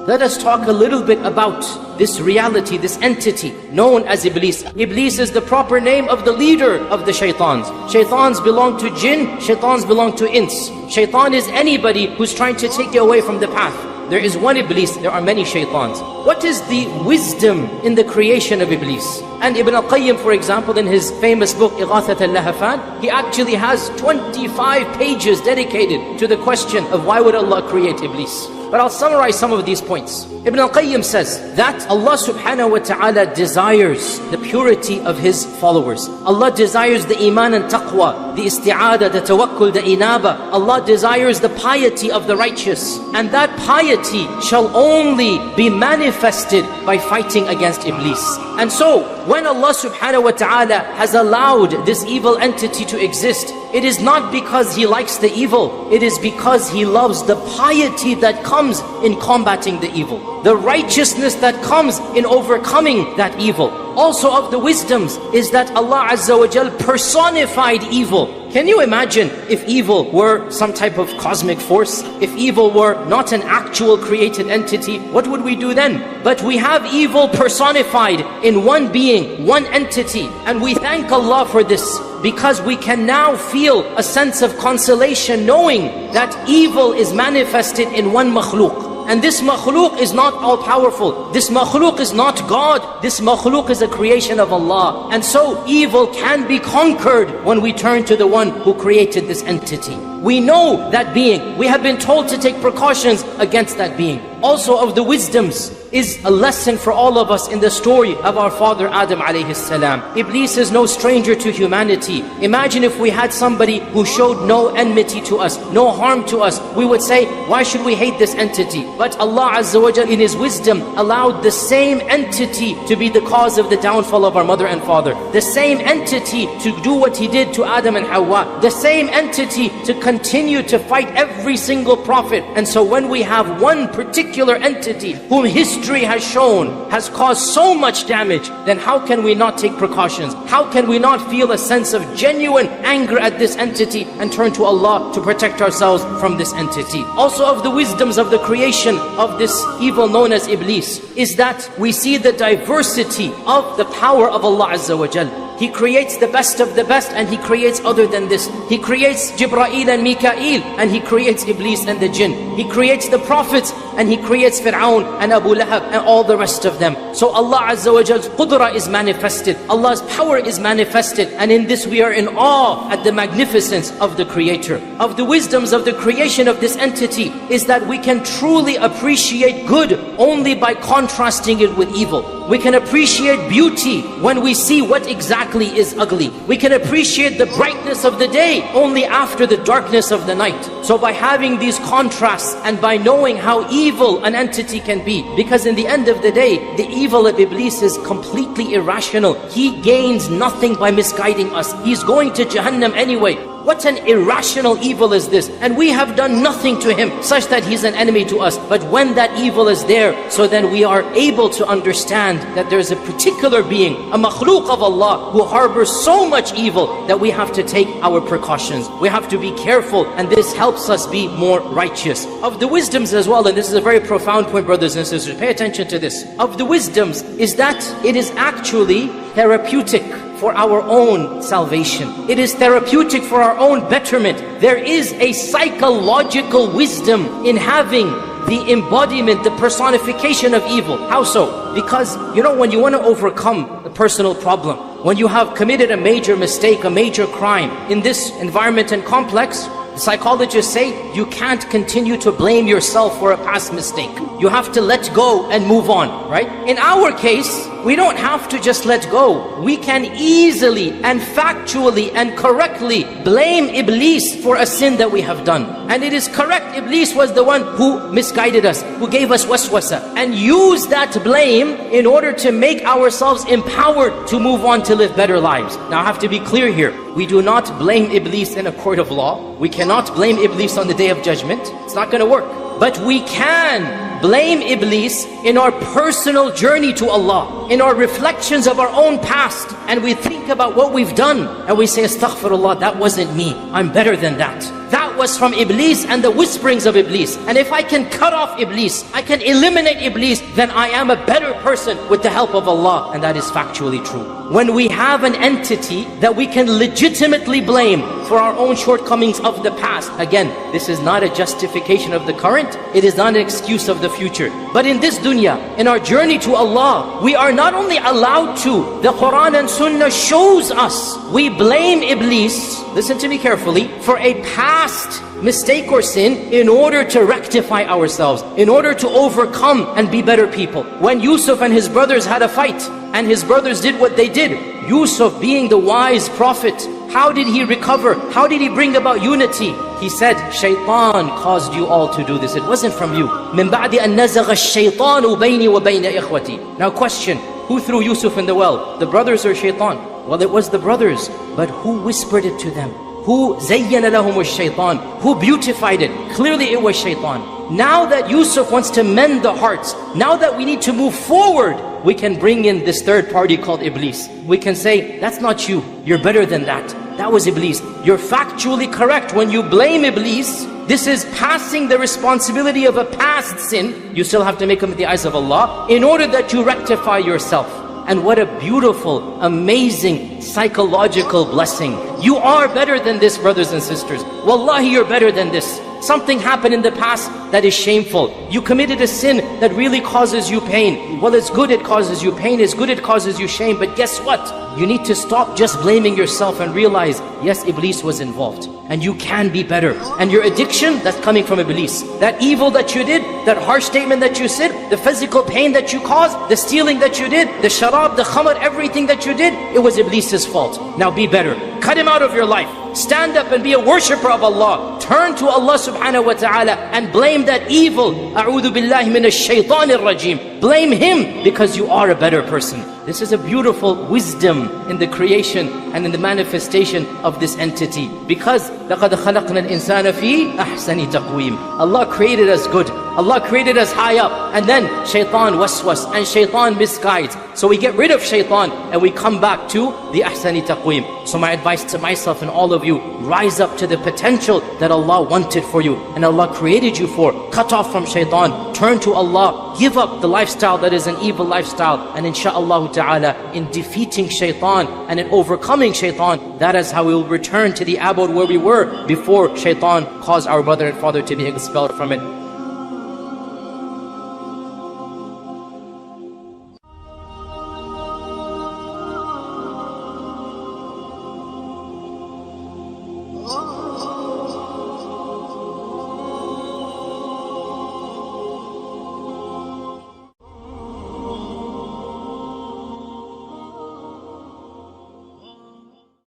Let us talk a little bit about this reality, this entity known as Iblees. Iblees is the proper name of the leader of the shaitans. Shaitans belong to jinn, shaitans belong to ins. Shaitan is anybody who's trying to take you away from the path. There is one Iblees, there are many shaitans. What is the wisdom in the creation of Iblees? And Ibn al-Qayyim, for example, in his famous book, Ighathat al-Lahafan, he actually has 25 pages dedicated to the question of why would Allah create Iblees. But I'll summarize some of these points. Ibn al-Qayyim says that Allah subhanahu wa ta'ala desires the purity of His followers. Allah desires the iman and taqwa, the isti'adah, the tawakkul, the inaba. Allah desires the piety of the righteous. And that piety shall only be manifested by fighting against Iblis. And so, when Allah subhanahu wa ta'ala has allowed this evil entity to exist, it is not because He likes the evil, it is because He loves the piety that comes in combating the evil, the righteousness that comes in overcoming that evil. Also of the wisdoms is that Allah Azza wa Jal personified evil. Can you imagine if evil were some type of cosmic force? If evil were not an actual created entity, what would we do then? But we have evil personified in one being, one entity. And we thank Allah for this, because we can now feel a sense of consolation knowing that evil is manifested in one makhluk. And this makhluk is not all-powerful. This makhluk is not God. This makhluk is a creation of Allah. And so evil can be conquered when we turn to the one who created this entity. We know that being. We have been told to take precautions against that being. Also of the wisdoms is a lesson for all of us in the story of our father Adam alayhi salam. Iblis is no stranger to humanity. Imagine if we had somebody who showed no enmity to us, no harm to us. We would say, why should we hate this entity? But Allah Azza wa Jal in His wisdom allowed the same entity to be the cause of the downfall of our mother and father. The same entity to do what He did to Adam and Hawa. The same entity to continue to fight every single prophet. And so when we have one particular entity whom history has shown has caused so much damage, then how can we not take precautions? How can we not feel a sense of genuine anger at this entity and turn to Allah to protect ourselves from this entity? Also of the wisdoms of the creation of this evil known as Iblis is that we see the diversity of the power of Allah Azza wa Jal. He creates the best of the best, and He creates other than this. He creates Jibreel and Mikael, and He creates Iblis and the jinn. He creates the prophets, and He creates Fir'aun and Abu Lahab and all the rest of them. So Allah Azza wa Jal's qudra is manifested. Allah's power is manifested. And in this we are in awe at the magnificence of the Creator. Of the wisdoms of the creation of this entity is that we can truly appreciate good only by contrasting it with evil. We can appreciate beauty when we see what exactly is ugly. We can appreciate the brightness of the day only after the darkness of the night. So by having these contrasts and by knowing how evil an entity can be, because in the end of the day, the evil of Iblis is completely irrational. He gains nothing by misguiding us. He's going to Jahannam anyway. What an irrational evil is this? And we have done nothing to him such that he's an enemy to us. But when that evil is there, so then we are able to understand that there's a particular being, a makhluk of Allah, who harbors so much evil that we have to take our precautions. We have to be careful, and this helps us be more righteous. Of the wisdoms as well, and this is a very profound point, brothers and sisters, pay attention to this. Of the wisdoms is that it is actually therapeutic for our own salvation. It is therapeutic for our own betterment. There is a psychological wisdom in having the embodiment, the personification of evil. How so? Because, you know, when you want to overcome a personal problem, when you have committed a major mistake, a major crime, in this environment and complex, psychologists say you can't continue to blame yourself for a past mistake. You have to let go and move on, right? In our case, we don't have to just let go. We can easily and factually and correctly blame Iblis for a sin that we have done. And it is correct, Iblis was the one who misguided us, who gave us waswasa, and use that blame in order to make ourselves empowered to move on to live better lives. Now I have to be clear here. We do not blame Iblis in a court of law. We cannot blame Iblis on the day of judgment. It's not going to work. But we can blame Iblis in our personal journey to Allah, in our reflections of our own past, and we think about what we've done, and we say, astaghfirullah, that wasn't me, I'm better than that. That was from Iblees and the whisperings of Iblees. And if I can cut off Iblees, I can eliminate Iblees, then I am a better person with the help of Allah. And that is factually true. When we have an entity that we can legitimately blame for our own shortcomings of the past, again, this is not a justification of the current, it is not an excuse of the future. But in this dunya, in our journey to Allah, we are not only allowed to, the Quran and Sunnah shows us, we blame Iblis, listen to me carefully, for a past mistake or sin in order to rectify ourselves, in order to overcome and be better people. When Yusuf and his brothers had a fight, and his brothers did what they did, Yusuf being the wise prophet, how did he recover? How did he bring about unity? He said, Shaitan caused you all to do this. It wasn't from you. مِن بَعْدِ أَن نَزَغَ الشَّيْطَانُ بَيْنِي وَبَيْنَ إِخْوَتِي. Now question, who threw Yusuf in the well? The brothers or Shaitan? Well, it was the brothers. But who whispered it to them? Who زَيَّنَ لَهُمُ الشَّيْطَانِ? Who beautified it? Clearly it was Shaitan. Now that Yusuf wants to mend the hearts, now that we need to move forward, we can bring in this third party called Iblis. We can say, that's not you, you're better than that. That was Iblis. You're factually correct when you blame Iblis. This is passing the responsibility of a past sin. You still have to make them in the eyes of Allah in order that you rectify yourself. And what a beautiful, amazing, psychological blessing. You are better than this, brothers and sisters. Wallahi, you're better than this. Something happened in the past that is shameful. You committed a sin that really causes you pain. Well, it's good it causes you pain. It's good it causes you shame. But guess what? You need to stop just blaming yourself and realize, yes, Iblis was involved. And you can be better. And your addiction, that's coming from Iblis. That evil that you did, that harsh statement that you said, the physical pain that you caused, the stealing that you did, the sharab, the khamar, everything that you did, it was Iblis's fault. Now be better. Cut him out of your life. Stand up and be a worshipper of Allah. Turn to Allah subhanahu wa ta'ala and blame that evil. A'udhu billahi minash shaitanir rajim. Blame him because you are a better person. This is a beautiful wisdom in the creation and in the manifestation of this entity. Because لَقَدْ خَلَقْنَا الْإِنسَانَ فِي أَحْسَنِ تَقْوِيمٍ. Allah created us good. Allah created us high up. And then shaitan waswas and shaitan misguides. So we get rid of shaitan and we come back to the ahsani taqweem. So my advice to myself and all of you, rise up to the potential that Allah wanted for you and Allah created you for. Cut off from shaitan. Turn to Allah. Give up the lifestyle that is an evil lifestyle. And inshaAllah ta'ala, in defeating shaitan and in overcoming shaitan, that is how we will return to the abode where we were before shaitan caused our mother and father to be expelled from it.